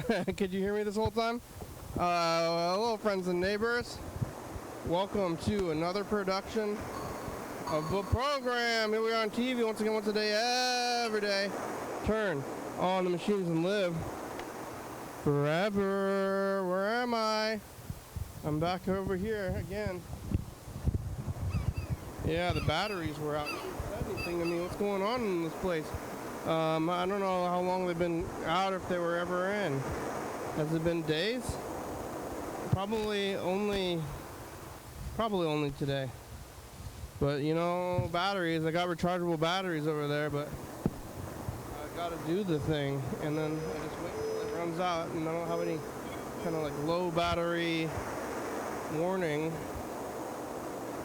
Could you hear me this whole time? Hello, friends and neighbors. Welcome to another production of the program. Here we are on TV once again, once a day, every day. Turn on the machines and live forever. Where am I? I'm back over here again. Yeah, the batteries were out. Anything? I mean, what's going on in this place? I don't know how long they've been out, if they were ever in. Has it been days? Probably only today. But you know, batteries, I got rechargeable batteries over there, but I gotta do the thing, and then I just wait until it runs out, and I don't have any kind of like low battery warning.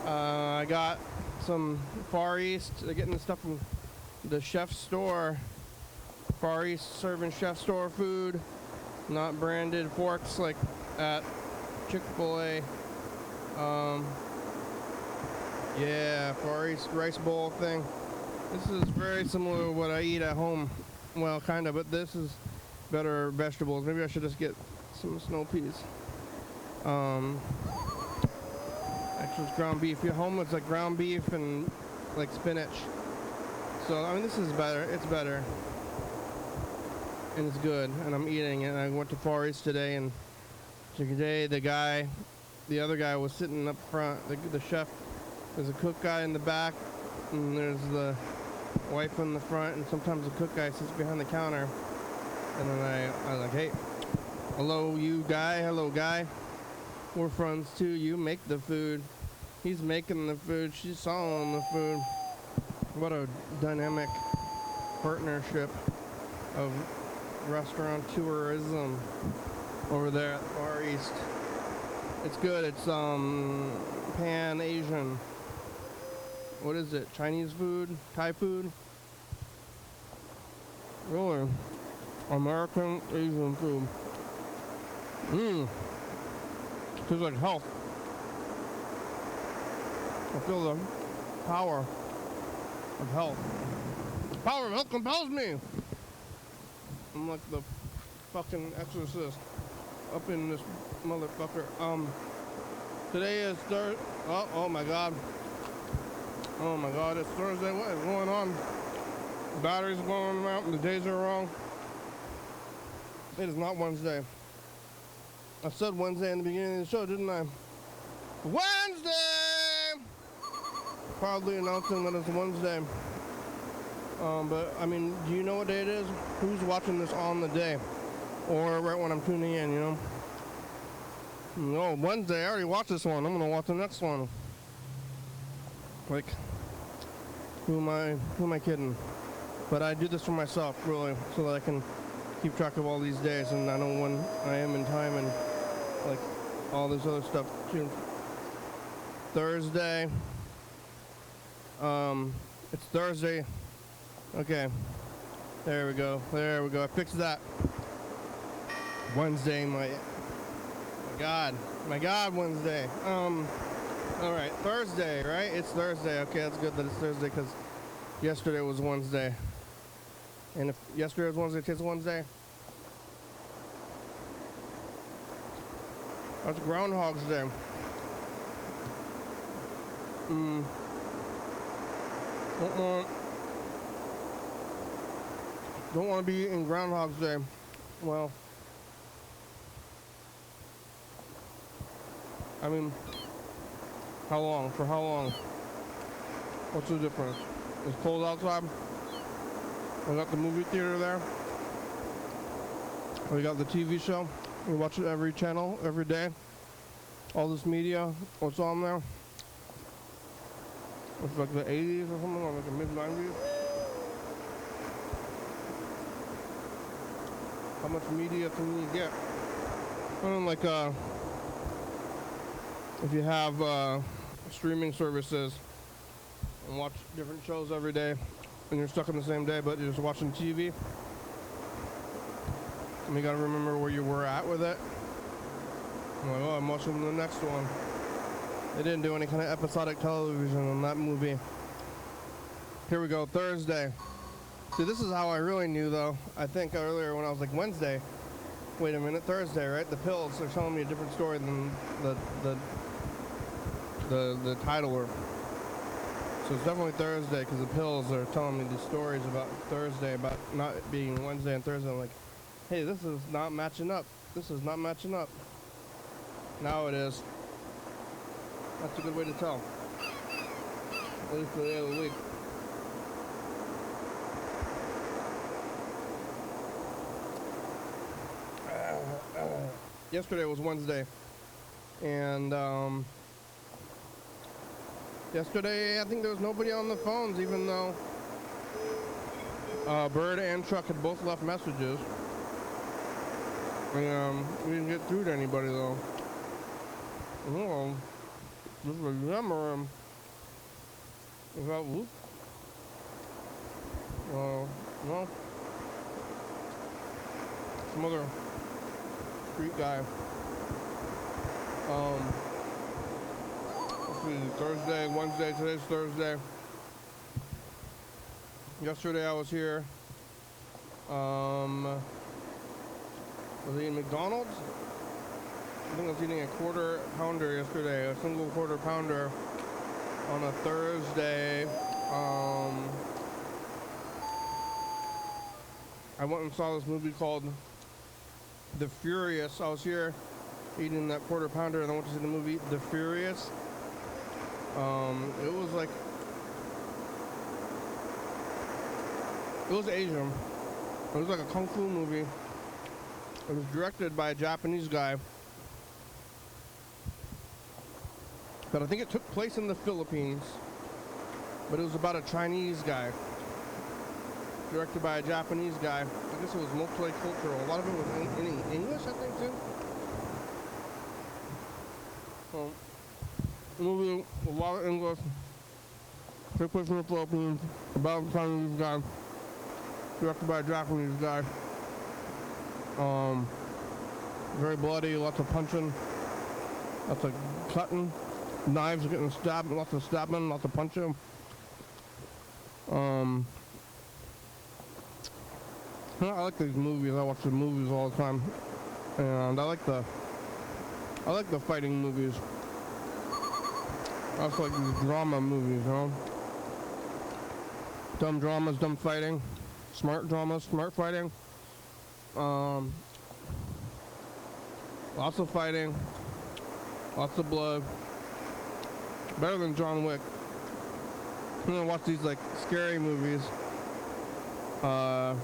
I got some Far East, they're getting the stuff from the chef store. Far East serving chef store food, not branded forks like at Chick-fil-A. Yeah, Far East rice bowl thing. This is very similar to what I eat at home. Well, kind of, but this is better vegetables. Maybe I should just get some snow peas. Actually, it's ground beef. At home, it's like ground beef and like spinach. So, I mean, this is better. It's better. And it's good. And I'm eating it. I went to Far East today, and today the other guy was sitting up front. The chef, there's a cook guy in the back, and there's the wife in the front, and sometimes the cook guy sits behind the counter. And then I was like, hey, hello, you guy. Hello, guy. We're friends too. You make the food. He's making the food. She's selling the food. What a dynamic partnership of restaurant tourism over there at the Far East. It's good. It's Pan-Asian. What is it? Chinese food? Thai food? Really? American Asian food. Tastes like health. I feel the power of health. The power of health compels me. I'm like the fucking exorcist up in this motherfucker. Today is Thursday. Oh my god. Oh my god, it's Thursday. What is going on? The batteries are going out and the days are wrong. It is not Wednesday. I said Wednesday in the beginning of the show, didn't I? Wednesday! Proudly announcing that it's Wednesday. But, I mean, do you know what day it is? Who's watching this on the day? Or right when I'm tuning in, you know? No, Wednesday, I already watched this one. I'm going to watch the next one. Like, who am I kidding? But I do this for myself, really, so that I can keep track of all these days, and I know when I am in time, and like all this other stuff too. Thursday. It's Thursday. Okay. There we go. There we go. I fixed that. Wednesday, my God, Wednesday. All right, Thursday, right? It's Thursday. Okay, that's good that it's Thursday because yesterday was Wednesday. And if yesterday was Wednesday, today's Wednesday. That's Groundhog's Day. Don't want to be eating Groundhog's Day. Well, I mean, how long? For how long? What's the difference? It's cold outside. We got the movie theater there. We got the TV show. We watch it every channel, every day. All this media, what's on there? It's like the 80s or something, or like the mid-90s. How much media can you get? Like, if you have streaming services and watch different shows every day, and you're stuck on the same day, but you're just watching TV, and you gotta remember where you were at with it. I'm like, oh, I'm watching the next one. They didn't do any kind of episodic television on that movie. Here we go, Thursday. See, this is how I really knew, though. I think earlier when I was like Wednesday, Wait a minute, Thursday, right? The pills are telling me a different story than the title were. So it's definitely Thursday because the pills are telling me these stories about Thursday, about not being Wednesday and Thursday. I'm like, hey, this is not matching up. This is not matching up. Now it is. That's a good way to tell. At least for the day of the week. Yesterday was Wednesday. And yesterday I think there was nobody on the phones, even though Bird and Chuck had both left messages. And we didn't get through to anybody though. Oh, just remember him. Without whoop. Well, some other street guy. Let's see, Thursday, Wednesday, today's Thursday. Yesterday I was here. Was I eating McDonald's? I think I was eating a quarter pounder yesterday, a single quarter pounder on a Thursday. I went and saw this movie called The Furious. I was here eating that quarter pounder and I went to see the movie The Furious. It was like, it was Asian. It was like a kung fu movie. It was directed by a Japanese guy. But I think it took place in the Philippines. But it was about a Chinese guy. Directed by a Japanese guy. I guess it was multicultural. A lot of it was in English, I think, too. So, the movie, a lot of English. Took place in the Philippines. About a Chinese guy. Directed by a Japanese guy. Very bloody, lots of punching, lots of cutting, knives getting stabbed, lots of stabbing, lots of punching. I like these movies. I watch the movies all the time, and I like the fighting movies. I also like these drama movies, you know. Dumb dramas, dumb fighting. Smart dramas, smart fighting. Lots of fighting, lots of blood. Better than John Wick. I'm gonna watch these like scary movies, but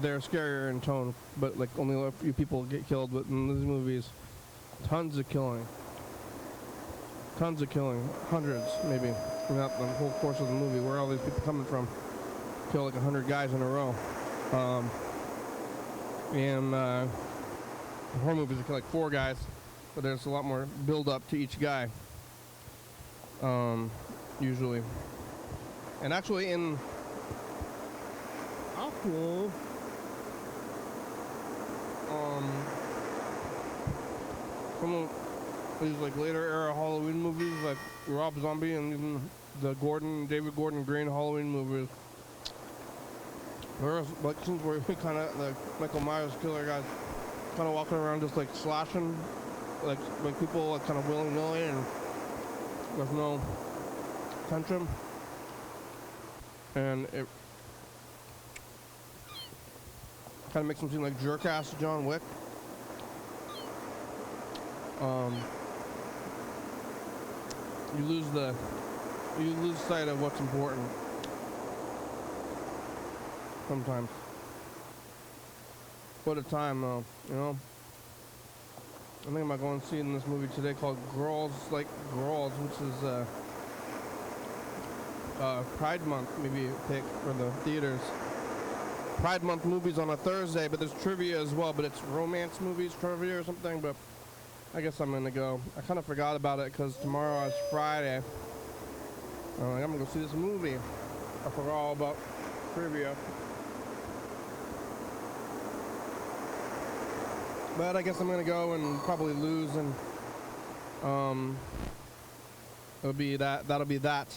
they're scarier in tone. But like only a few people get killed. But in these movies, tons of killing, hundreds maybe. Throughout the whole course of the movie, where are all these people coming from? Kill like 100 guys in a row. Horror movies kill like 4 guys, but there's a lot more build up to each guy, usually. And actually in some of these like later era Halloween movies, like Rob Zombie and even the David Gordon Green Halloween movies, there's like scenes where we kind of, the Michael Myers killer guys kind of walking around just like slashing like people like kind of willy-nilly and with no tension, and it kind of makes him seem like jerk-ass John Wick. You lose sight of what's important sometimes. What a time, though, you know. I think I'm going to see in this movie today called Girls Like Girls, which is Pride Month maybe pick for the theaters. Pride Month movies on a Thursday, but there's trivia as well, but it's romance movies trivia or something, but I guess I'm going to go. I kind of forgot about it because tomorrow is Friday. I'm going to go see this movie. I forgot all about trivia. But I guess I'm gonna go and probably lose, and it'll be that. That'll be that.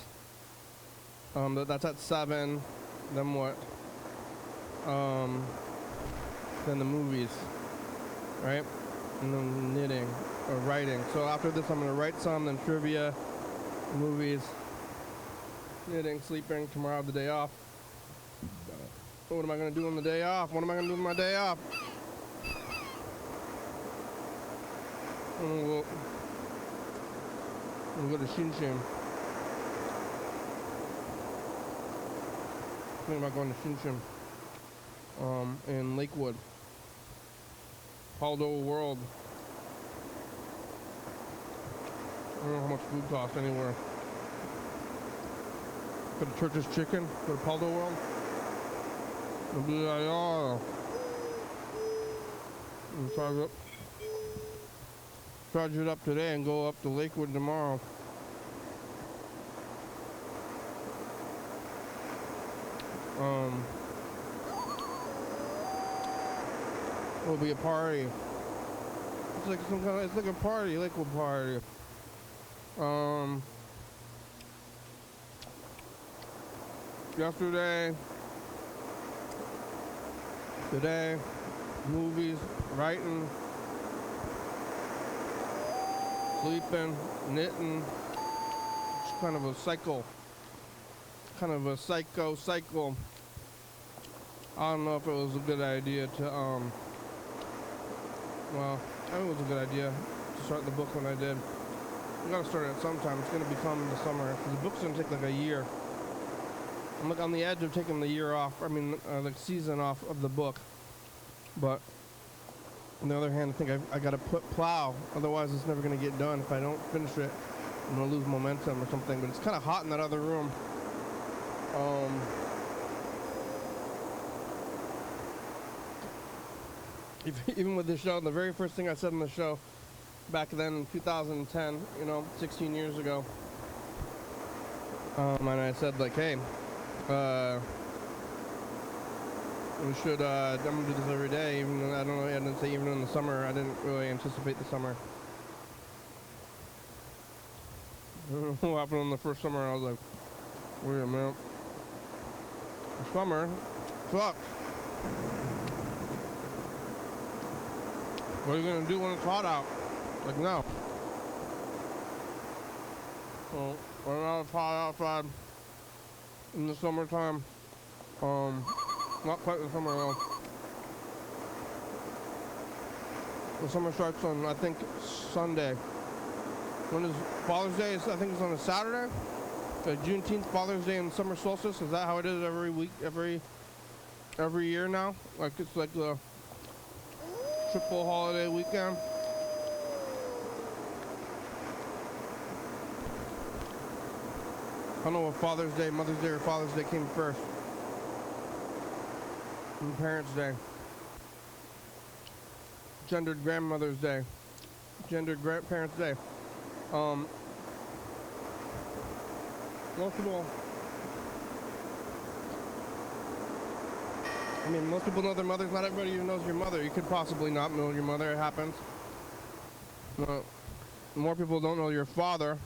That's at 7. Then what? than the movies, right? And then knitting or writing. So after this, I'm gonna write some, then trivia, movies, knitting, sleeping. Tomorrow I have the day off. What am I gonna do on the day off? What am I gonna do on my day off? I'm gonna go to Shin Shin. Thinking about going to Shin Shin in Lakewood. Paldo World. I don't know how much food costs anywhere. Go to Church's Chicken, go to Paldo World. I'll be like, oh. And charge it up today and go up to Lakewood tomorrow. It'll be a party. It's like some kind of, it's like a party, Lakewood party. Yesterday, today, movies, writing, sleeping, knitting. It's kind of a cycle. Kind of a cycle. I don't know if it was a good idea to, well, I think it was a good idea to start the book when I did. I gotta start it sometime. It's gonna become in the summer. The book's gonna take like a year. I'm like on the edge of taking the year off. I mean, the season off of the book. But on the other hand, I think I gotta plow. Otherwise, it's never gonna get done. If I don't finish it, I'm gonna lose momentum or something. But it's kind of hot in that other room. Even with the show, the very first thing I said in the show back then in 2010, 16 years ago, and I said like, hey, we should, I'm gonna do this every day, even though I don't know, I didn't say even in the summer. I didn't really anticipate the summer. I don't know what happened in the first summer. I was like, wait a minute. The summer sucks. What are you gonna do when it's hot out? Like, no. So, when it's hot outside in the summertime, not quite the summer though. The summer starts on, I think, Sunday. When is Father's Day? I think it's on a Saturday. Juneteenth, Father's Day, and summer solstice. Is that how it is every week, every year now? Like it's like the triple holiday weekend. I don't know if Father's Day, Mother's Day, or Father's Day came first. And Parents' Day. Gendered Grandmother's Day. Gendered Grandparents' Day. Most people, most people know their mothers. Not everybody even knows your mother. You could possibly not know your mother. It happens. More people don't know your father.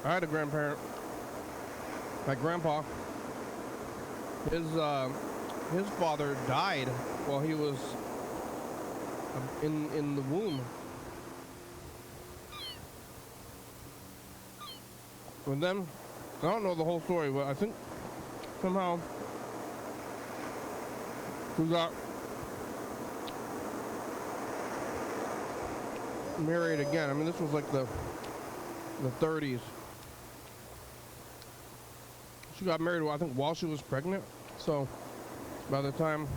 I had a grandparent. My grandpa. His father died while he was in the womb. And then, I don't know the whole story, but I think somehow he got married again. This was like the 30s. She got married, I think, while she was pregnant. So, by the time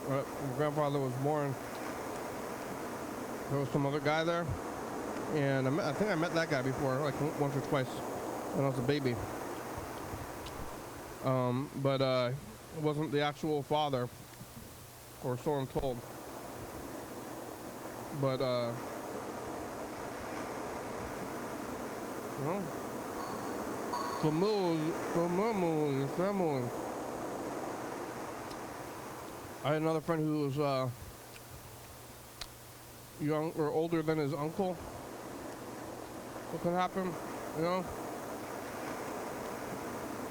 my grandfather was born, there was some other guy there. And I think I met that guy before, like once or twice when I was a baby. But it wasn't the actual father, or so I'm told. But, family. I had another friend who was young or older than his uncle. What could happen,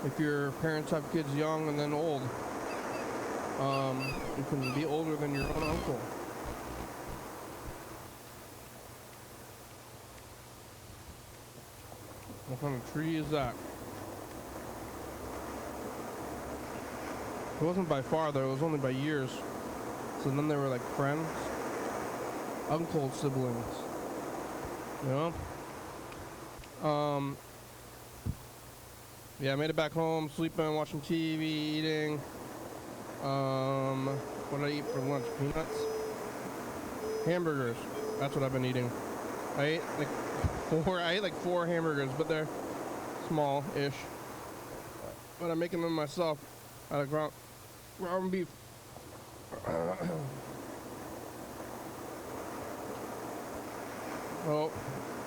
if your parents have kids young and then old, you can be older than your own uncle. What kind of tree is that? It wasn't by far though, it was only by years. So then they were like friends. Uncle siblings. You know? Yeah, I made it back home, sleeping, watching TV, eating. What did I eat for lunch? Peanuts? Hamburgers. That's what I've been eating. I ate like four hamburgers, but they're small-ish. But I'm making them myself out of ground beef. Well,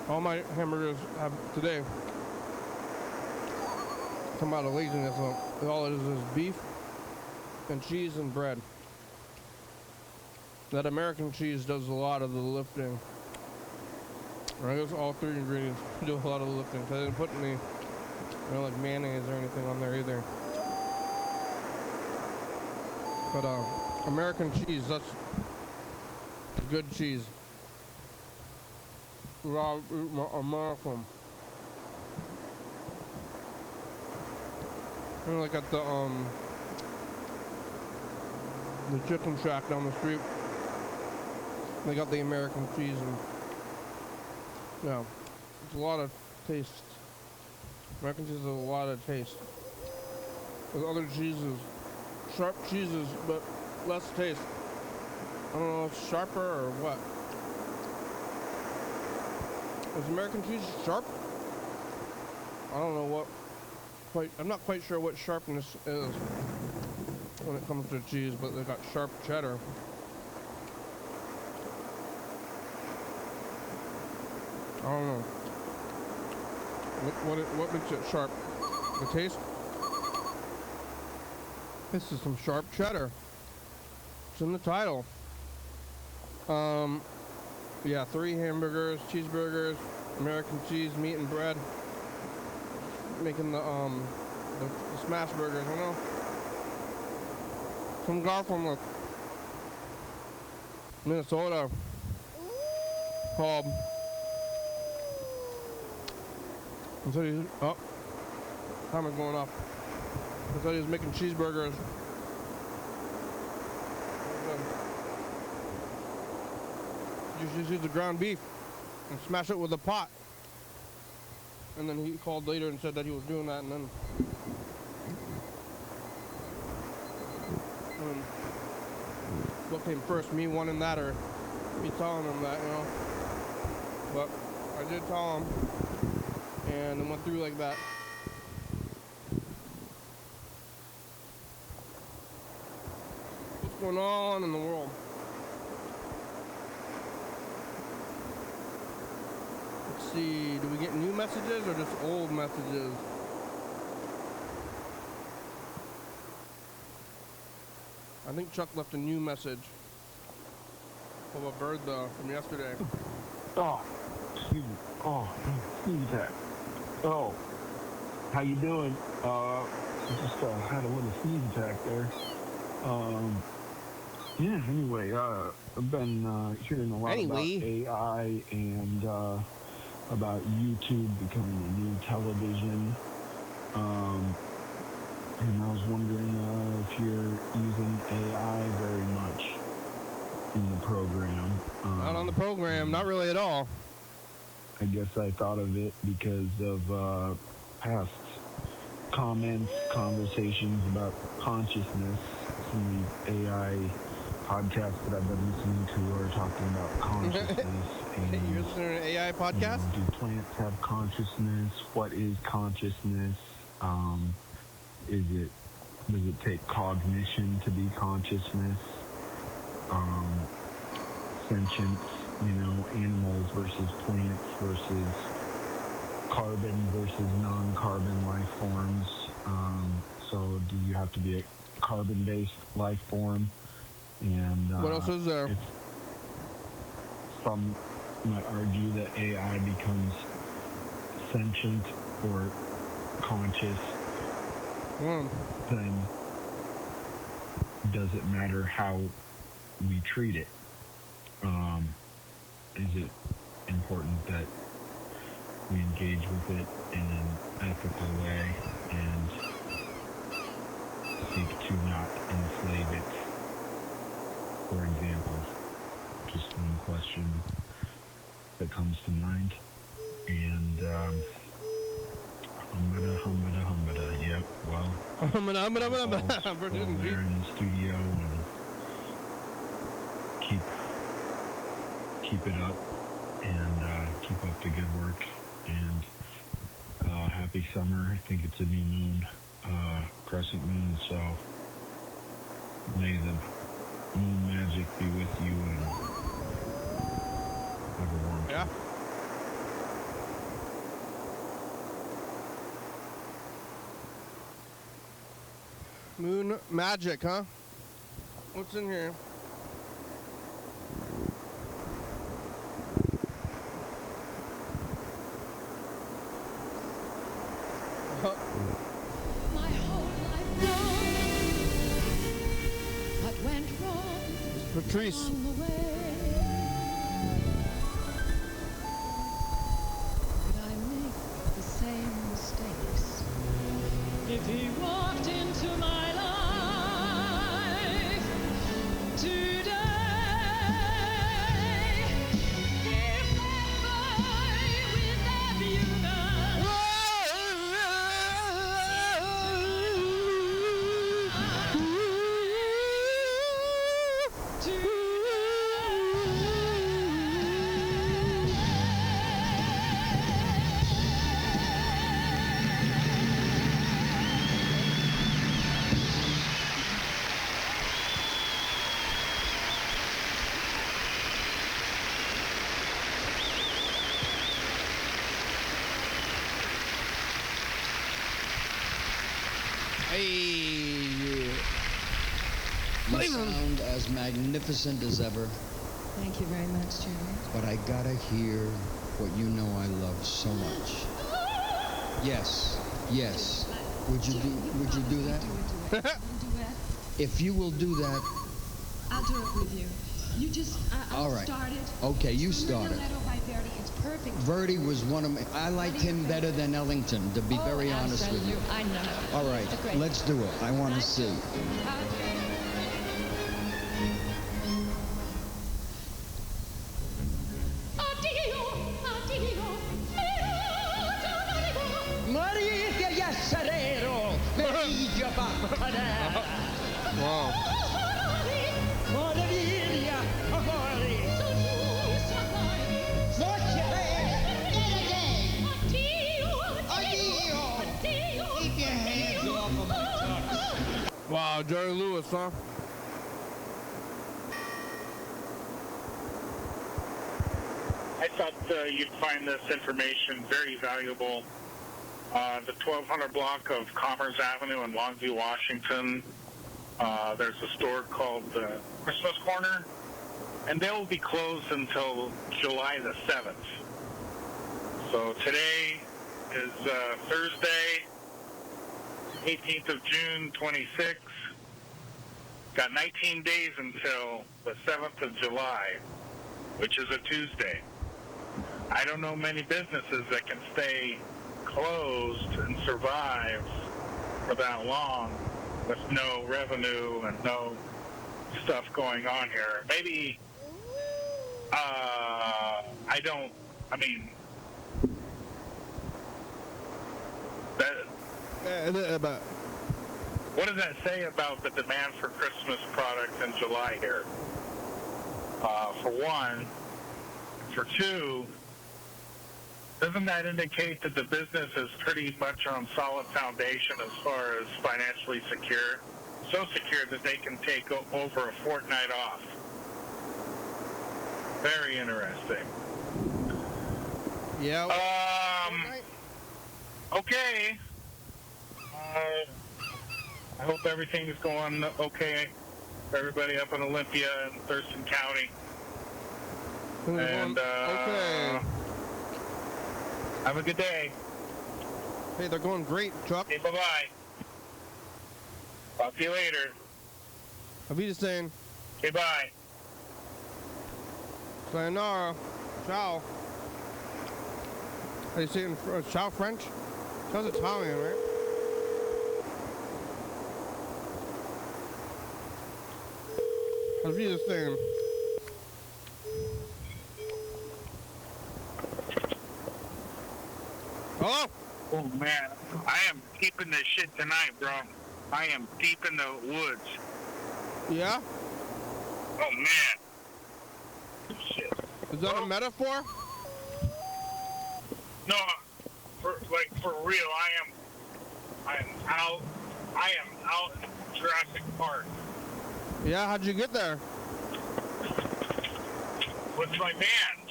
all my hamburgers have today come out of laziness. So all it is beef and cheese and bread. That American cheese does a lot of the lifting. I guess all three ingredients do a lot of the lifting. I didn't put any, like mayonnaise or anything on there either. But American cheese, that's good cheese. Raw American. Like at the chicken shack down the street, they got the American cheese, and yeah, it's a lot of taste. American cheese has a lot of taste. There's other cheeses, sharp cheeses, but less taste. I don't know if it's sharper or what. Is American cheese sharp? I don't know what. I'm not quite sure what sharpness is when it comes to cheese, but they got sharp cheddar. I don't know. What makes it sharp? The taste? This is some sharp cheddar. It's in the title. Yeah, 3 hamburgers, cheeseburgers, American cheese, meat and bread. Making the smash burgers, you know? Some guy from Minnesota called and said he's, oh, timer's going off. He said he was making cheeseburgers. You just use the ground beef and smash it with a pot. And then he called later and said that he was doing that, and then what came first, me wanting that or me telling him that, you know? But I did tell him, and it went through like that. What's going on in the world? Let's see, do we get new messages or just old messages? I think Chuck left a new message of a bird though from yesterday. Oh, excuse me. Oh, sneeze attack. Oh, how you doing? Just had a little sneeze attack there. Yeah. Anyway, I've been hearing a lot about AI and about YouTube becoming a new television. And I was wondering if you're using AI very much in the program. Not on the program, not really at all. I guess I thought of it because of past comments, conversations about consciousness. Some of the AI podcasts that I've been listening to are talking about consciousness. And, you're listening to an AI podcast? Do plants have consciousness? What is consciousness? Does it take cognition to be consciousness? Sentience, animals versus plants versus carbon versus non-carbon life forms. So do you have to be a carbon-based life form? And what else is there? Some might argue that AI becomes sentient or conscious then does it matter how we treat it? Is it important that we engage with it in an ethical way and seek to not enslave it, for example? Just one question that comes to mind. And humbada, yep, well, we're there in the studio and keep it up and keep up the good work. And happy summer. I think it's a new moon, crescent moon, so may the moon magic be with you and have a warm Yeah. Moon magic, huh? What's in here? My whole life long, what went wrong Patrice. along the way? Did I make the same mistakes? If he walked into my life today, if I would have you now. Hey. You sound as magnificent as ever, Thank you very much, Jerry. but I gotta hear what you know I love so much. Yes, yes. Would you do that? Do it. If you will do that, I'll do it with you. You just, all I'll right. start it. Okay, you start it. Stiletto by Verdi. It's perfect. Verdi was one of my, I liked him better than Ellington, to be very honest with you. I know. All right, It's great. let's do it. I want to see. Maria Yassarero, Wow. Wow, Jerry Lewis, huh? I thought you'd find this information very valuable. The 1200 block of Commerce Avenue in Longview, Washington, there's a store called Christmas Corner, and they'll be closed until July the 7th. So today is Thursday, 18th of June, 26. Got 19 days until the 7th of July, which is a Tuesday. I don't know many businesses that can stay closed and survive for that long with no revenue and no stuff going on here. Maybe, But what does that say about the demand for Christmas products in July here? For one. For two, doesn't that indicate that the business is pretty much on solid foundation as far as financially secure? So secure that they can take over a fortnight off. Very interesting. yeah. Okay. I hope everything's going okay for everybody up in Olympia and Thurston County. And okay. have a good day. Hey, they're going great, Chuck. Okay, bye-bye. Talk to you later. Auf Wiedersehen. Okay, bye. Sayonara. Ciao. How do you say it in ciao French? Sounds Italian, right? Auf Wiedersehen. Hello? Oh, man. I am deep in this shit tonight, bro. I am deep in the woods. Yeah? Oh, man. Shit. Is that a metaphor? No, for real, I am out in Jurassic Park Yeah, how'd you get there? with my band.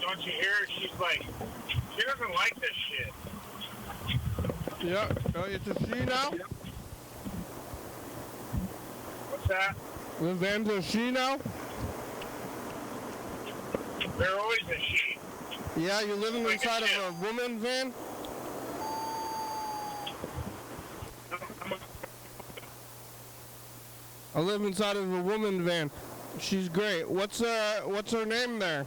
Don't you hear her? She's like, she doesn't like this shit. Yeah. Oh, it's a she now? What's that? The van's a she now? They're always a she. Yeah, you're living Like a inside of ship. a woman van? I live inside of a woman van. She's great. What's her name there?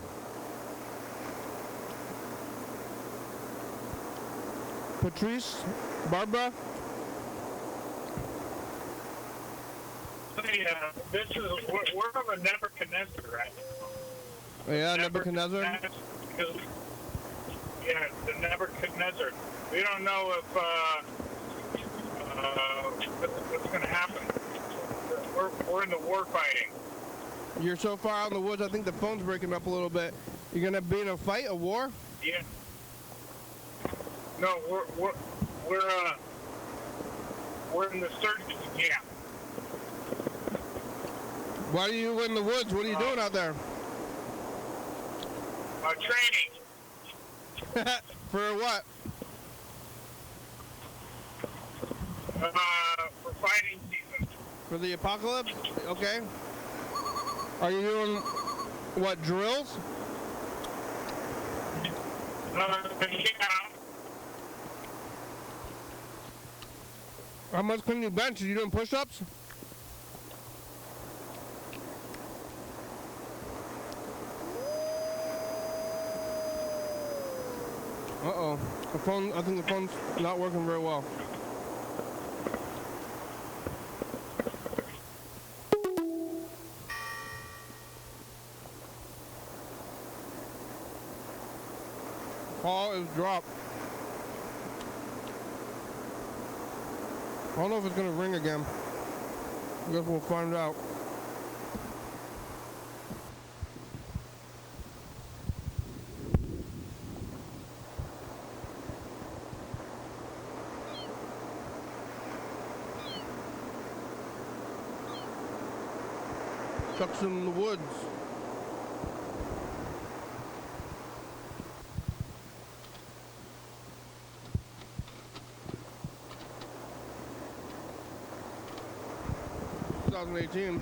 Patrice? Barbara? This is we're on a Nebuchadnezzar right now. Yeah, Nebuchadnezzar. Yeah, the Nebuchadnezzar. We don't know if what's going to happen. We're in the war fighting. You're so far out in the woods, I think the phone's breaking up a little bit. You're gonna be in a fight, a war? Yeah. No, we're in the surgeon's camp. Why are you in the woods? What are you doing out there? Training. For what? For fighting season. For the apocalypse? Okay. Are you doing, what, drills? Yeah. How much can you bench? Are you doing push-ups? Uh-oh. I think the phone's not working very well. Call is dropped. I don't know if it's gonna ring again. I guess we'll find out. Chuck's in the woods. '18.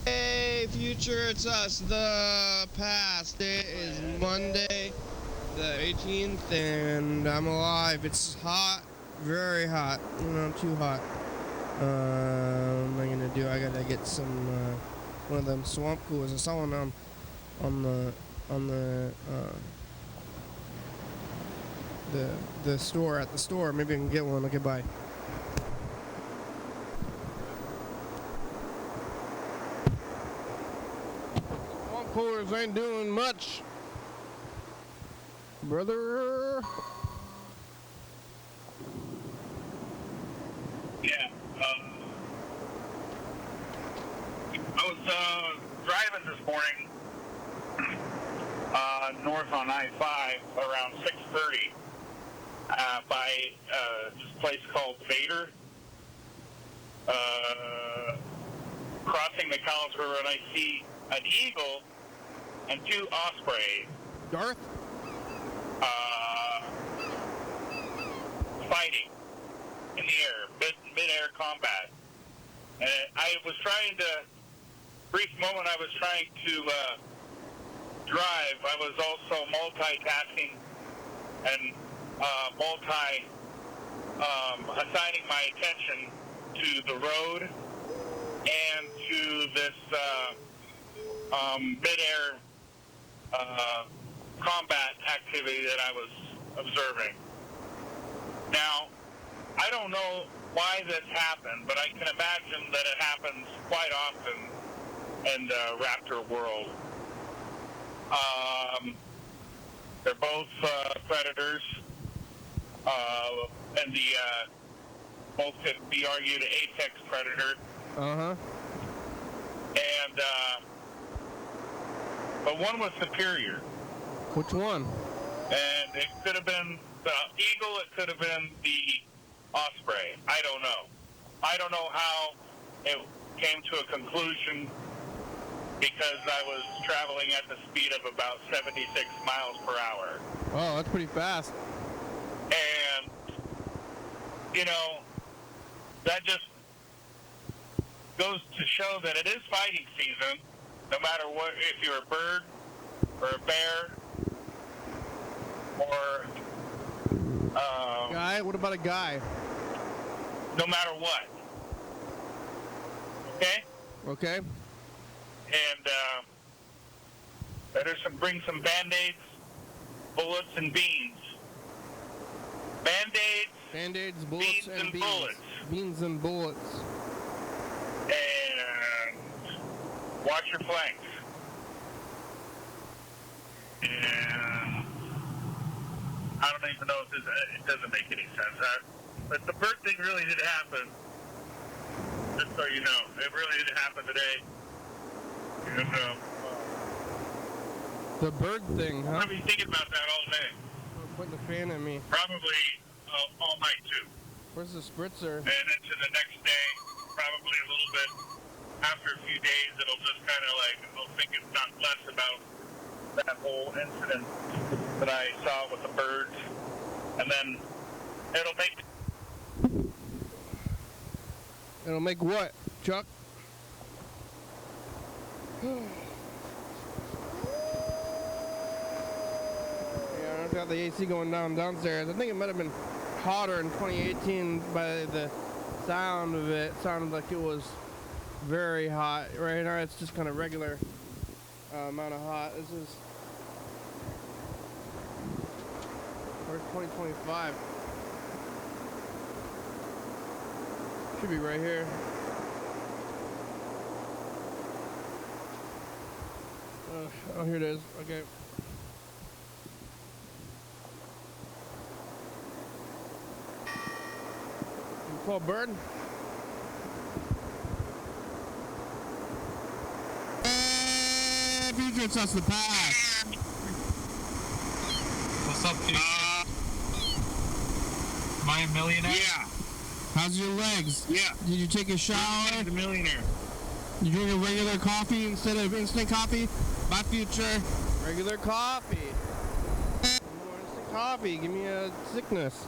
Hey, future, it's us, the past. It is Monday, the 18th, and I'm alive. It's hot, very hot. Too hot. What am I gonna do? I gotta get some one of them swamp coolers. I saw one on the store, at the store. Maybe I can get one. Okay, bye. Swamp coolers ain't doing much, brother. Yeah. I was driving this morning north on I-5 around 6:30 by this place called Vader, crossing the Collins River, and I see an eagle and two ospreys Darth? fighting in the air, mid-air combat. And I was trying to brief moment I was trying to drive, I was also multitasking and assigning my attention to the road and to this mid-air combat activity that I was observing. Now, I don't know why this happened, but I can imagine that it happens quite often in the Raptor world. They're both predators, and both could be argued apex predator. Uh-huh. And but one was superior. Which one? And it could have been the eagle, it could have been the osprey. I don't know. I don't know how it came to a conclusion, because I was traveling at the speed of about 76 miles per hour. Oh, that's pretty fast. And, you know, that just goes to show that it is fighting season, no matter what, if you're a bird or a bear or Guy? What about a guy? no matter what. Okay? Okay. And better bring some Band-Aids, bullets, and beans. Band-Aids, Band-Aids, bullets, and bullets. Beans and bullets. And watch your flanks. And I don't even know if it doesn't make any sense. But the bird thing really did happen. Just so you know, it really did happen today. And, The bird thing, huh? I've been thinking about that all day. Putting the fan at me. Probably all night too. Where's the spritzer? And into the next day, probably a little bit after a few days, it'll just kind of like, I'll think it's not less about that whole incident that I saw with the birds. And then it'll make... It'll make what, Chuck? Yeah, I got the AC going downstairs. I think it might have been hotter in 2018 by the sound of it. It sounded like it was very hot. Right now it's just kind of regular amount of hot. This is... Where's 2025? Should be right here. Oh, here it is. Okay. You call Bird? Future, it's the past. What's up, dude? Am I a millionaire? Yeah. How's your legs? Yeah. Did you take a shower? The millionaire. You drink a regular coffee instead of instant coffee? My future. Regular coffee. More instant coffee. Give me a sickness.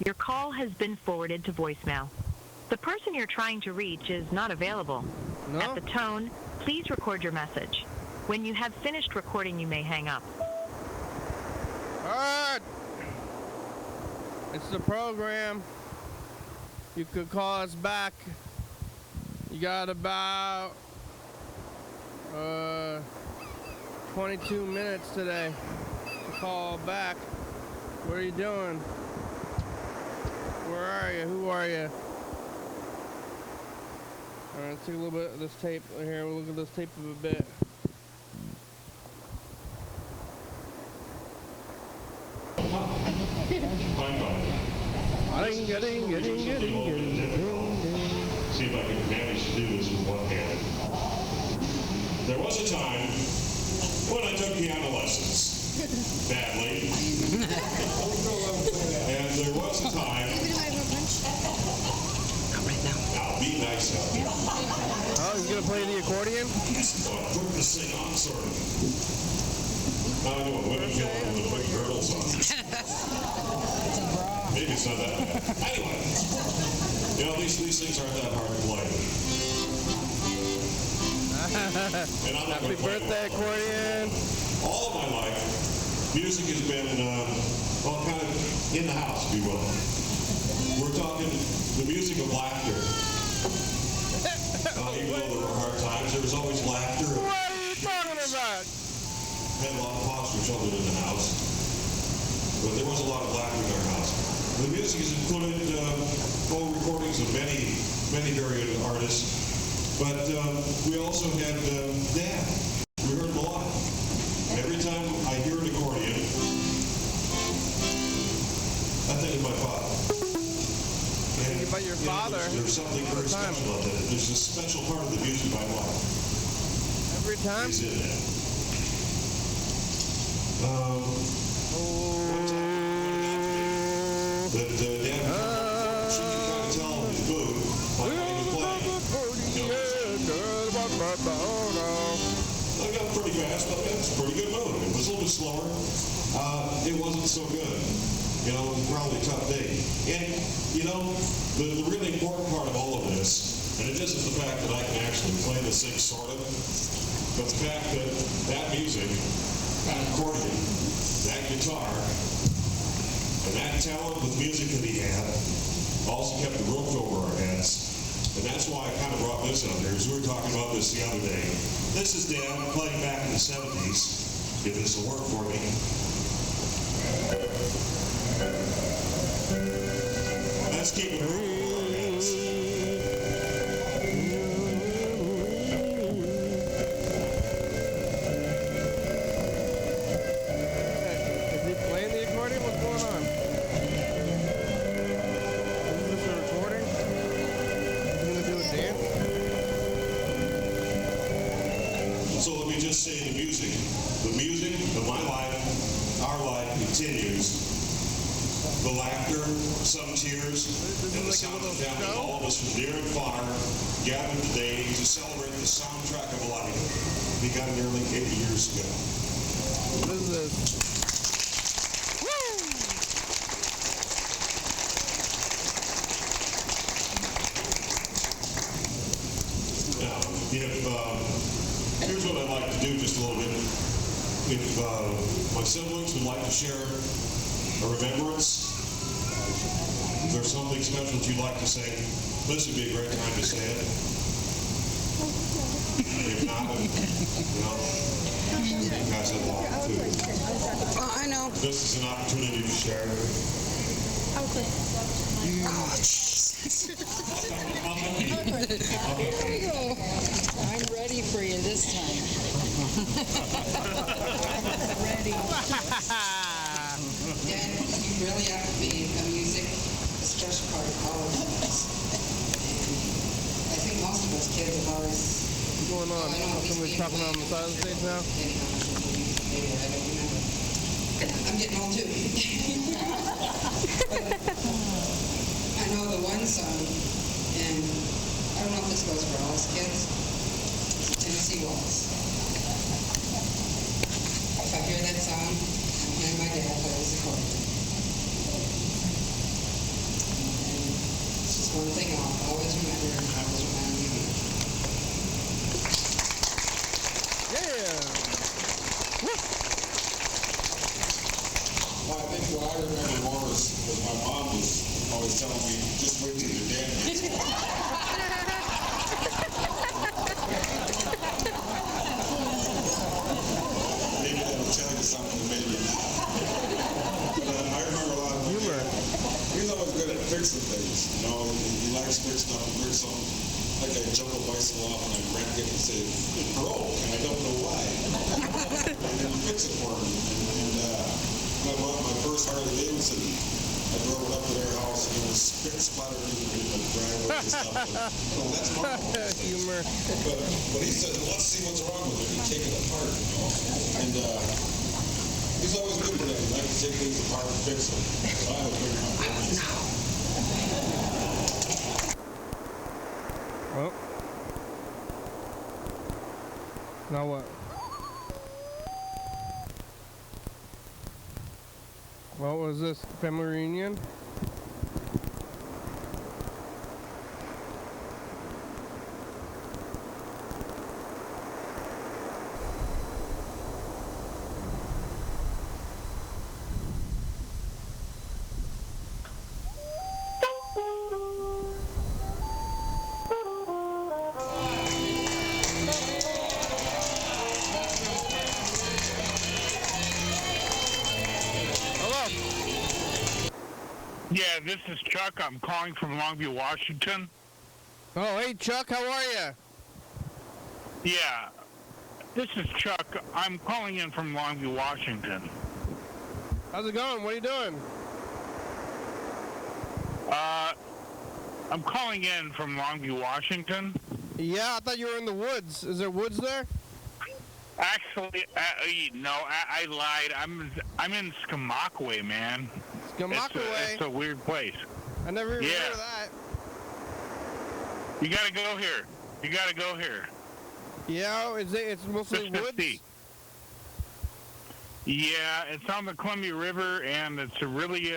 Your call has been forwarded to voicemail. The person you're trying to reach is not available. No? At the tone, please record your message. When you have finished recording, you may hang up. Alright. It's the program. You could call us back. You got about 22 minutes today to call back. What are you doing? Where are you? Who are you? Alright, let's take a little bit of this tape here. We'll look at this tape of a bit. See if I can manage to do this with one hand. There was a time when I took piano lessons badly. And there was a time. Not right now. Now be nice out there. Oh, he's gonna play the accordion? Put this thing on, sort of. Now I know what women feel like when they put girdles on. Maybe it's not that bad. Anyway, you know, these things aren't that hard to play. And I'm not Happy birthday, accordion! All of my life, music has been, well, kind of in the house, if you will. We're talking the music of laughter. Even though there were hard times, there was always laughter. What are you talking about? We had a lot of foster children in the house, but there was a lot of laughter in our house. The music has included full recordings of many varied artists, but we also had Dad. We heard him a lot. And every time I hear an accordion, I think of my father. Think about your father. There's something very special about that. There's a special part of the music of my life. Every time? He's in that. That Dad she could kind of tell his mood by how he was playing. I got pretty fast, but it's a pretty good mood. It was a little bit slower. It wasn't so good. You know, it was probably a tough day. And, you know, the really important part of all of this, and it isn't the fact that I can actually play this thing sort of, but the fact that that music, that accordion, that guitar, and that talent with music that he had also kept the roof over our heads. And that's why I kind of brought this up there, because we were talking about this the other day. This is Dad playing back in the 70s, if this will work for me. Let's keep it over our heads. Is he playing the accordion? What's going on? Is this a recording? Is he gonna do a dance? So let me just say the music of my life, our life continues. The laughter, some tears, and the sound of family, all of us from near and far, gathered today to celebrate the soundtrack of life begun nearly 80 years ago. What is this? Woo! Now, here's what I'd like to do just a little bit. If my siblings would like to share a remembrance, if there's something special that you'd like to say, this would be a great time to say it. If not, you know, you guys have a lot too. Oh, I know. This is an opportunity to share. Okay. Oh, Jesus. Here we go. I'm ready for you this time. Ready. Yeah, you really have to be a music, a special part of all of us. And I think most of us kids have always. What's going on? Somebody's talking on the side of the stage now? I don't remember. I'm getting old too. But I know the one song, and I don't know if this goes for all us kids. It's Tennessee Waltz. If I hear that song, I'm hearing my dad play his accordion. It's just one thing I'll always remember and always remind me of. Yeah! Well, I think what I remember more was my mom was always telling me, just wait till your dad gets home. Maybe that'll tell you something, maybe. But I remember a lot of humor. He was always good at fixing things, you know. He likes fixing up and fix something. Like I jump a bicycle off and I crank it and say, it broke, and I don't know why. And then you fix it for me. And but bought my first Harley Davidson, I drove it up to their house and it was spit splattered in the driveway and stuff. But, that's normal. Humor. But he said, let's see what's wrong with it. He take it apart, you know. And he's always good for that. He likes to take things apart and fix them. So I have a big now. Well. Now what? What was this? Family reunion? Yeah, this is Chuck. I'm calling from Longview, Washington. Oh, hey, Chuck, how are you? Yeah, this is Chuck. I'm calling in from Longview, Washington. How's it going? What are you doing? I'm calling in from Longview, Washington. Yeah, I thought you were in the woods. Is there woods there? Actually, no, I lied. I'm in Skamackway, man. Skamackway? It's a weird place. I never even heard of that. You gotta go here. You gotta go here. Yeah, it's mostly woods? Yeah, it's on the Columbia River, and it's a really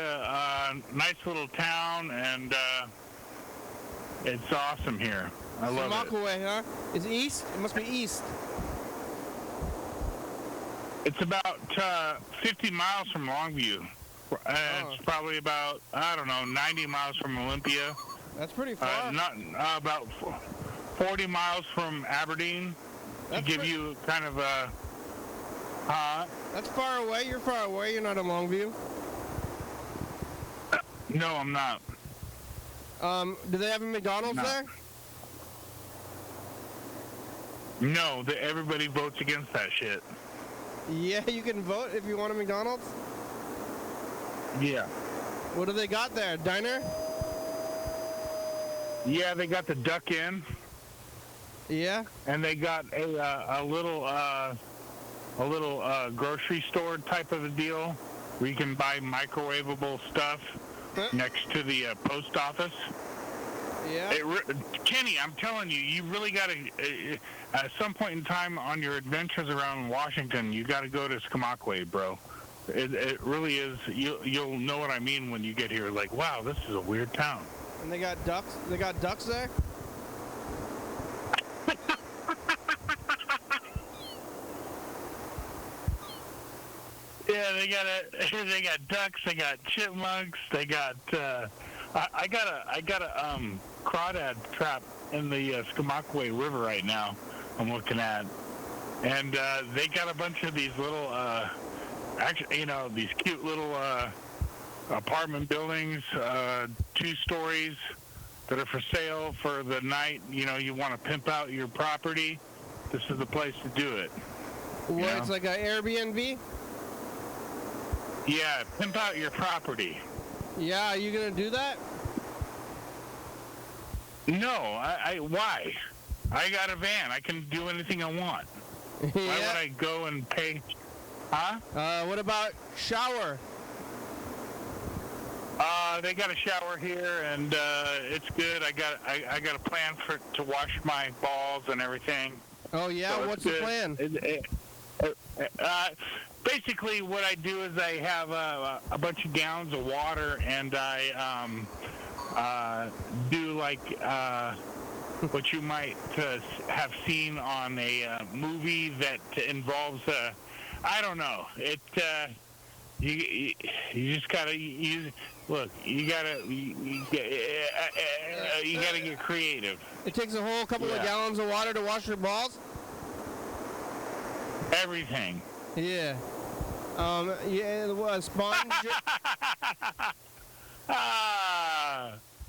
nice little town, and it's awesome here. I love it. Skamackway, huh? It's east? It must be east. It's about 50 miles from Longview. It's probably about, 90 miles from Olympia. That's pretty far. About 40 miles from Aberdeen. To give you kind of a... That's far away. You're far away. You're not in Longview. No, I'm not. Do they have a McDonald's there? No, everybody votes against that shit. Yeah, you can vote if you want a McDonald's? Yeah. What do they got there? A diner? Yeah, they got the Duck Inn. Yeah? And they got a little grocery store type of a deal where you can buy microwavable stuff next to the post office. Yeah. Kenny, I'm telling you, you really got to, at some point in time on your adventures around Washington, you got to go to Skamackway, bro. It really is. You'll know what I mean when you get here. Like, wow, this is a weird town. And they got ducks? They got ducks there? Yeah, they got ducks, they got chipmunks, they got I got a crawdad trap in the Skamackway River right now. I'm looking at, and they got a bunch of these little actually, these cute little apartment buildings, 2 stories that are for sale for the night. You want to pimp out your property, this is the place to do it. What, it's like an Airbnb? Yeah, pimp out your property. Yeah, are you going to do that? No, why? I got a van. I can do anything I want. Yeah. Why would I go and pay? Huh? What about shower? They got a shower here, and it's good. I got a plan to wash my balls and everything. Oh yeah, so what's the plan? Basically, what I do is I have a bunch of gallons of water, and I do like what you might have seen on a movie that involves I don't know. You just gotta look. You gotta get creative. It takes a whole couple of gallons of water to wash your balls. Everything. Yeah. A sponge.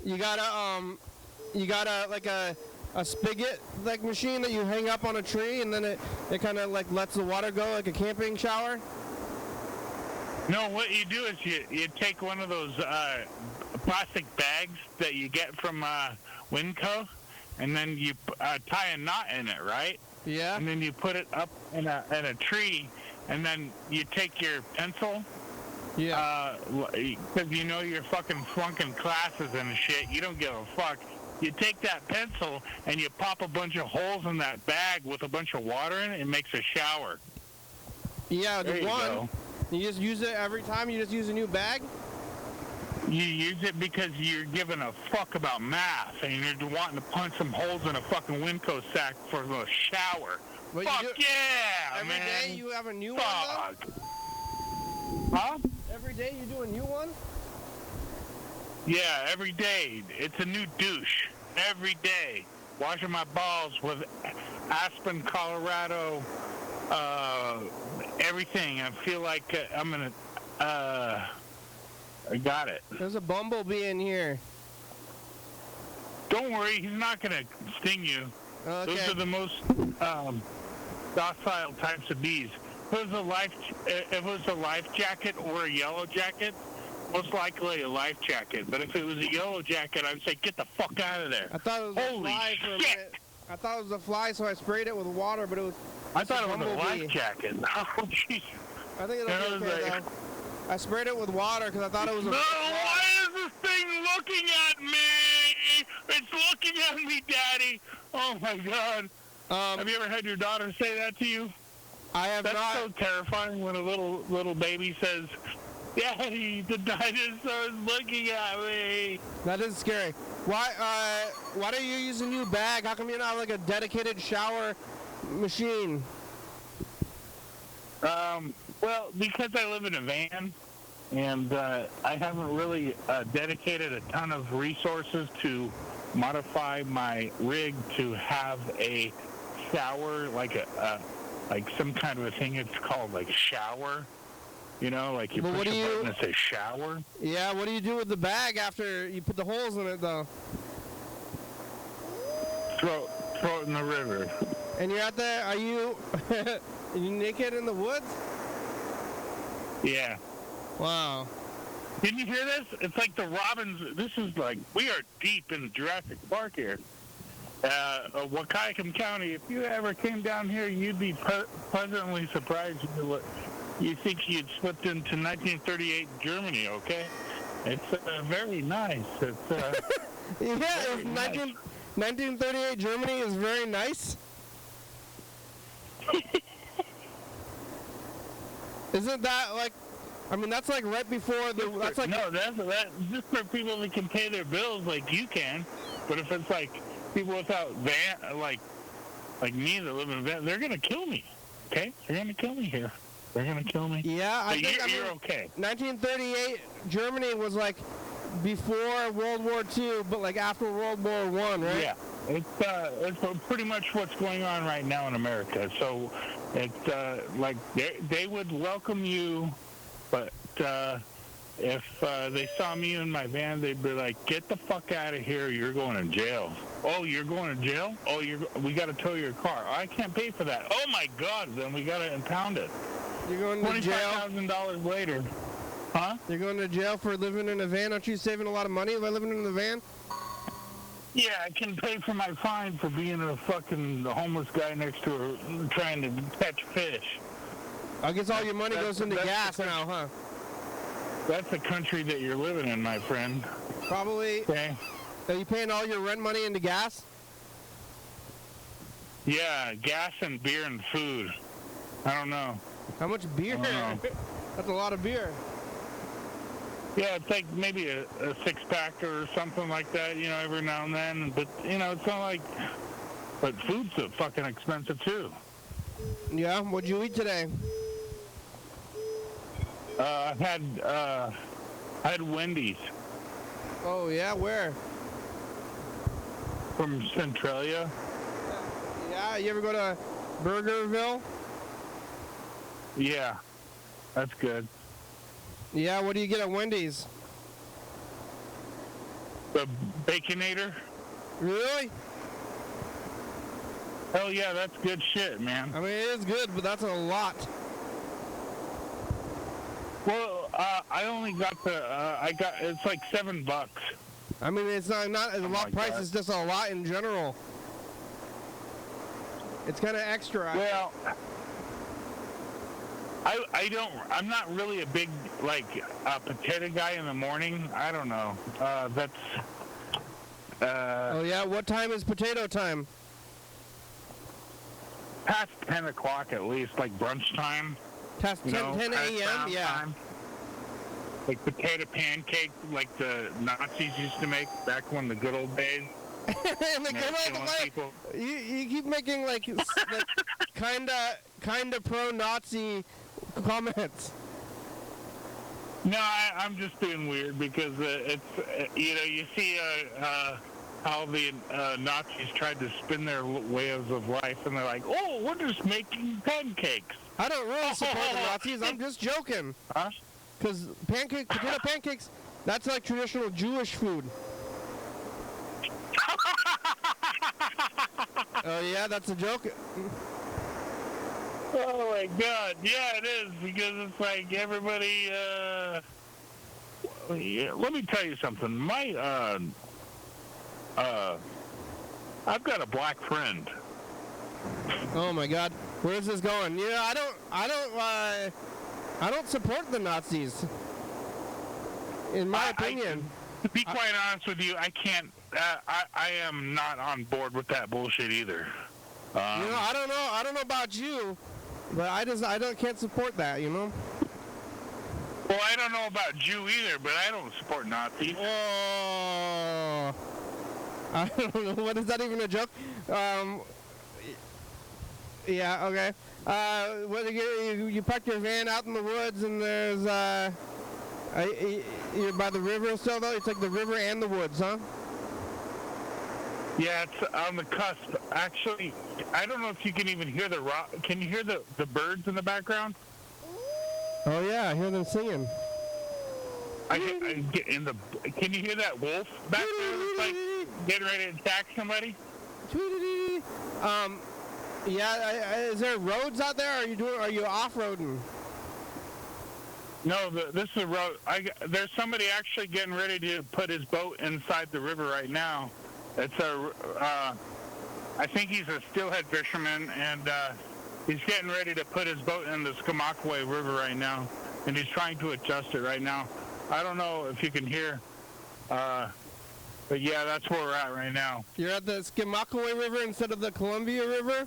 You gotta like a spigot like machine that you hang up on a tree, and then it kind of like lets the water go like a camping shower. No, what you do is you take one of those plastic bags that you get from Winco, and then you tie a knot in it, right? Yeah. And then you put it up in a tree, and then you take your pencil. Yeah. Because you know you're fucking flunking classes and shit. You don't give a fuck. You take that pencil and you pop a bunch of holes in that bag with a bunch of water in it. It makes a shower. Yeah, there the you one. Go. You just use it every time? You just use a new bag? You use it because you're giving a fuck about math and you're wanting to punch some holes in a fucking Winco sack for a shower. But fuck yeah, every man. Every day you have a new fuck. one, though? Huh? Every day you do a new one? Yeah, every day. It's a new douche. Every day. Washing my balls with Aspen, Colorado, everything. I feel like I'm going to... I got it. There's a bumblebee in here. Don't worry, he's not going to sting you. Okay. Those are the most docile types of bees. If it was a life jacket or a yellow jacket, most likely a life jacket. But if it was a yellow jacket, I'd say, get the fuck out of there. I thought it was Holy a fly for a shit. minute. I thought it was a fly, so I sprayed it with water, but it was... I thought it was a bumblebee. life jacket. Oh, jeez. I think it'll be okay, though. I sprayed it with water because I thought it was a... No, why is this thing looking at me? It's looking at me, Daddy. Oh, my God. Have you ever had your daughter say that to you? I have That's not. So terrifying when a little baby says, Daddy, the dinosaur is looking at me. That is scary. Why do you use a new bag? How come you don't have like a dedicated shower machine? Well, because I live in a van, and I haven't really dedicated a ton of resources to modify my rig to have a shower, like some kind of a thing. It's called like shower. You know, like you push a button and it says shower. Yeah, what do you do with the bag after you put the holes in it, though? Throw it in the river. And you're out there, are you naked in the woods? Yeah. Wow. Didn't you hear this? It's like the robins. This is like, we are deep in Jurassic Park here. Wahkiakum County, if you ever came down here, you'd be pleasantly surprised. You think you'd slipped into 1938 Germany, okay? It's very nice. It's yeah, it's 1938 Germany is very nice. Isn't that like, I mean, that's like right before the, that's like... No, that's just for people that can pay their bills like you can. But if it's like people without van, like me that live in a van, they're going to kill me, okay? They're going to kill me here. They're going to kill me. Yeah, I think you're okay. 1938 Germany was like before World War II, but like after World War I, right? Yeah, it's pretty much what's going on right now in America. So it's like they would welcome you, but if they saw me in my van, they'd be like, "Get the fuck out of here! You're going to jail." Oh, you're going to jail? Oh, we got to tow your car. I can't pay for that. Oh my God! Then we got to impound it. You're going to jail. $25,000 later. Huh? You're going to jail for living in a van? Aren't you saving a lot of money by living in the van? Yeah, I can pay for my fine for being a fucking homeless guy next to her trying to catch fish. I guess all your money goes into gas now, huh? That's the country that you're living in, my friend. Probably. Okay. Are you paying all your rent money into gas? Yeah, gas and beer and food. I don't know. How much beer? That's a lot of beer. Yeah, it's like maybe a six-pack or something like that, you know, every now and then. But, you know, it's not like... But food's so fucking expensive, too. Yeah? What'd you eat today? I had Wendy's. Oh, yeah? Where? From Centralia. Yeah? You ever go to Burgerville? Yeah. That's good. Yeah, what do you get at Wendy's? The Baconator. Really? Hell yeah, that's good shit, man. I mean, it is good, but that's a lot. Well, I only got it's like $7. I mean, it's not a lot price. It's just a lot in general. It's kind of extra. Well, I'm not really a big, potato guy in the morning. I don't know. Oh, yeah? What time is potato time? Past 10 o'clock at least, like brunch time. Past 10 a.m.? Yeah. Time. Like potato pancakes like the Nazis used to make back when the good old days. You keep making kind of pro-Nazi comments. No, I'm just being weird because it's you see how the Nazis tried to spin their ways of life, and they're like, oh, we're just making pancakes. I don't really support the Nazis. I'm just joking. Huh? Because potato pancakes, that's like traditional Jewish food. Oh, yeah, that's a joke? Oh, my God. Yeah, it is, because it's like everybody, let me tell you something. I've got a black friend. Oh, my God. Where's this going? Yeah, I don't support the Nazis. In my opinion. To be quite honest with you, I can't. I am not on board with that bullshit either. I don't know about you, but I can't support that. Well, I don't know about Jew either, but I don't support Nazis. Oh, I don't know. What is that even a joke? Yeah. Okay. You parked your van out in the woods, and there's you're by the river still, though? It's like the river and the woods, huh? Yeah, it's on the cusp. Actually, I don't know if you can even hear can you hear the birds in the background? Oh, yeah, I hear them singing. Can you hear that wolf back there that's like getting ready to attack somebody? Yeah, is there roads out there? Are you off-roading? No, this is a road. There's somebody actually getting ready to put his boat inside the river right now. It's I think he's a steelhead fisherman, and he's getting ready to put his boat in the Skamakwe River right now, and he's trying to adjust it right now. I don't know if you can hear, but yeah, that's where we're at right now. You're at the Skamakwe River instead of the Columbia River?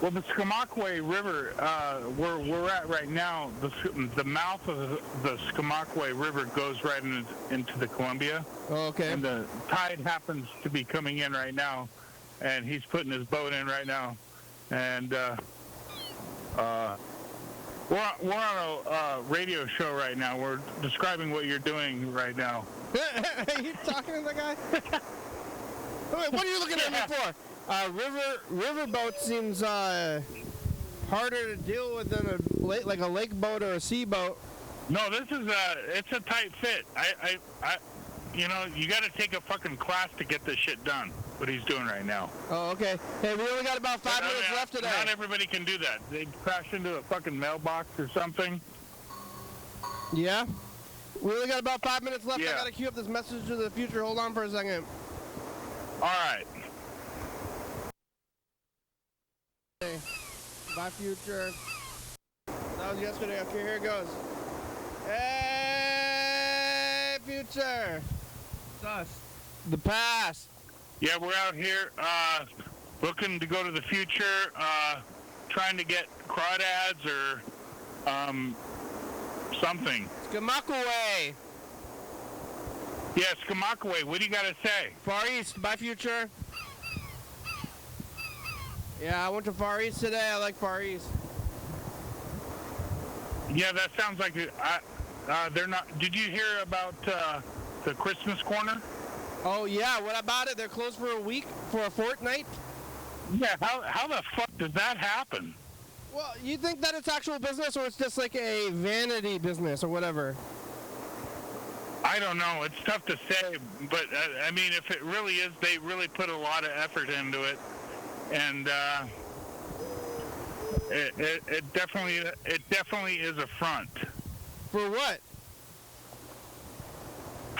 Well, the Skamakwe River, where we're at right now, the mouth of the Skamakwe River goes right into the Columbia. Oh, okay. And the tide happens to be coming in right now, and he's putting his boat in right now. And we're on a radio show right now. We're describing what you're doing right now. Are you talking to the guy? What are you looking at me for? Riverboat seems harder to deal with than a lake boat or a sea boat. No, this is it's a tight fit. You got to take a fucking class to get this shit done. What he's doing right now. Oh, okay. Hey, we only got about 5 minutes left today. Not everybody can do that. They crash into a fucking mailbox or something. Yeah. We only got about 5 minutes left. Yeah. I got to queue up this message to the future. Hold on for a second. All right. Bye, future. That was yesterday. Okay, here it goes. Hey, future. It's us. The past. Yeah, we're out here looking to go to the future, trying to get crawdads or something. Skamakwe. Yeah, Skamakwe. What do you got to say? Far East. Bye, future. Yeah, I went to Far East today. I like Far East. Yeah, that sounds like they're not. Did you hear about the Christmas corner? Oh yeah, what about it? They're closed for a week, for a fortnight? Yeah, how the fuck did that happen? Well, you think that it's actual business or it's just like a vanity business or whatever? I don't know. It's tough to say, but I mean, if it really is, they really put a lot of effort into it, and it definitely is a front. For what?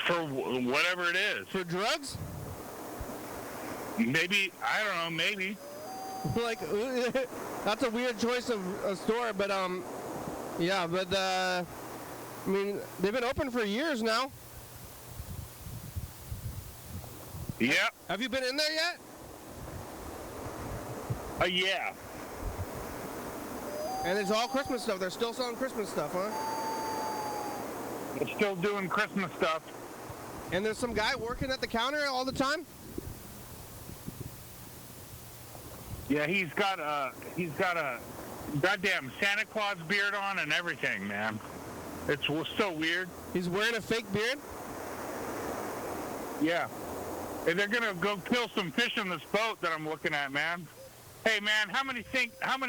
For whatever it is. For drugs? Maybe, I don't know, maybe. Like, that's a weird choice of a store, but, yeah, but, I mean, they've been open for years now. Yep. Have you been in there yet? Yeah. And it's all Christmas stuff. They're still selling Christmas stuff, huh? They're still doing Christmas stuff. And there's some guy working at the counter all the time? Yeah, he's got a goddamn Santa Claus beard on and everything, man. It's so weird. He's wearing a fake beard? Yeah. Hey, they're gonna go kill some fish on this boat that I'm looking at, man. Hey, man, how many fish are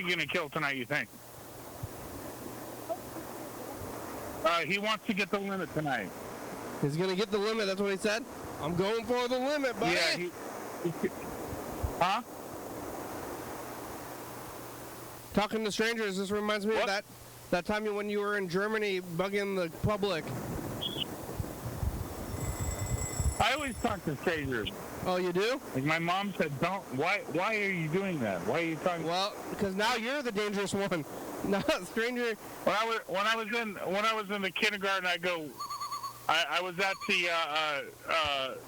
you gonna kill tonight, you think? He wants to get the limit tonight. He's gonna get the limit, that's what he said? I'm going for the limit, buddy. Yeah, huh? Talking to strangers, this reminds me of that time when you were in Germany bugging the public. I always talk to strangers. Oh, you do? Like my mom said, don't. Why are you doing that? Why are you talking? Well, because now you're the dangerous one. Not stranger. When I was in the kindergarten, I was at the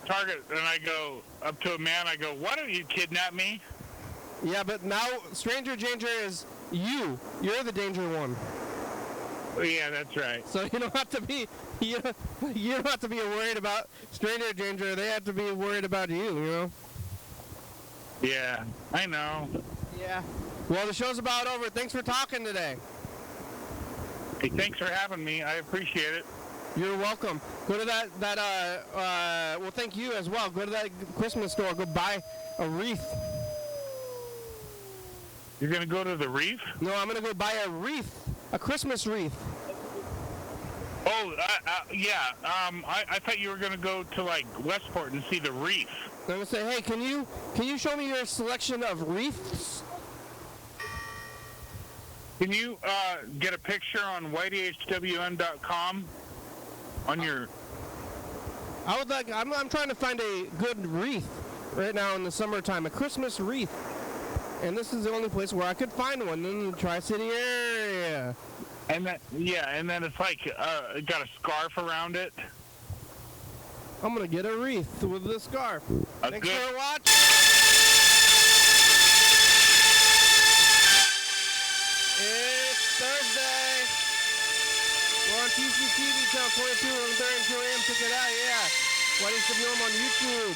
Target, and I go up to a man. I go, "Why don't you kidnap me?" Yeah, but now stranger danger is you. You're the danger one. Yeah, that's right. So you don't have to be worried about stranger danger. They have to be worried about you. You know. Yeah, I know. Yeah. Well, the show's about over. Thanks for talking today. Hey, thanks for having me. I appreciate it. You're welcome. Go to well, thank you as well. Go to that Christmas store. Go buy a wreath. You're going to go to the Reeth? No, I'm going to go buy a wreath. A Christmas wreath. Oh, yeah. I thought you were going to go to, like, Westport and see the Reeth. I'm going to say, hey, can you show me your selection of wreaths? Can you get a picture on YDHWM.com on your... I'm trying to find a good wreath right now in the summertime, a Christmas wreath. And this is the only place where I could find one in the Tri-City area. And then it's like it got a scarf around it. I'm gonna get a wreath with the scarf. Thanks for watching. It's Thursday. We're on TCTV channel 22 on 32 AM. Check it out, yeah. YDHWM on YouTube.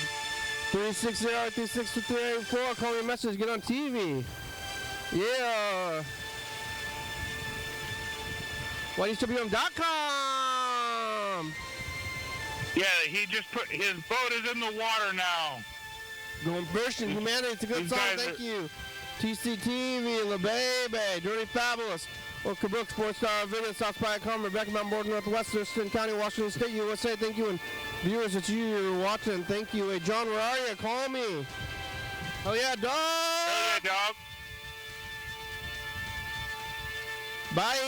360-362-384. Call me a message. Get on TV. Yeah. YDHWM.com. Yeah, he just put his boat is in the water now. Going fishing, humanity. It's a good song. Thank you. TCTV, La Baby, Dirty Fabulous, Orca Brooks, Sports Star, Video, South Spy.com, Rebecca Mountain Board, Northwest, Thurston County, Washington State, USA. Thank you, and viewers, it's you're watching. Thank you. Hey, John, where are you? Call me. Oh yeah, dog. Oh yeah, dog. Bye.